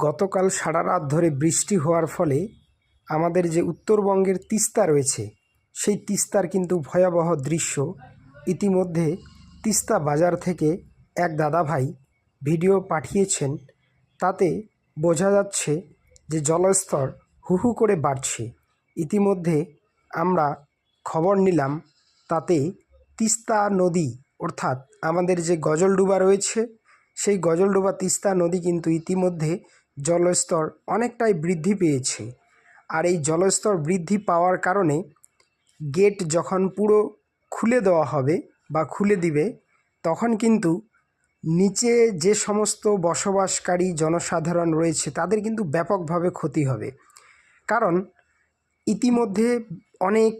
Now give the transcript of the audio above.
গতকাল সারা রাত ধরে বৃষ্টি হওয়ার ফলে আমাদের যে উত্তরবঙ্গের তিস্তা রয়েছে সেই তিস্তার কিন্তু ভয়াবহ দৃশ্য। ইতিমধ্যে তিস্তা বাজার থেকে এক দাদাভাই ভিডিও পাঠিয়েছেন, তাতে বোঝা যাচ্ছে যে জলস্তর হু হু করে বাড়ছে। ইতিমধ্যে আমরা খবর নিলাম, তাতে তিস্তা নদী অর্থাৎ আমাদের যে গজলডোবা রয়েছে সেই গজলডোবা তিস্তা নদী কিন্তু ইতিমধ্যে জলস্তর অনেকটাই বৃদ্ধি পেয়েছে। আর এই জলস্তর বৃদ্ধি পাওয়ার কারণে গেট যখন পুরো খুলে দেওয়া হবে বা খুলে দিবে, তখন কিন্তু নিচে যে সমস্ত বসবাসকারী জনসাধারণ রয়েছে তাদের কিন্তু ব্যাপকভাবে ক্ষতি হবে। কারণ ইতিমধ্যে অনেক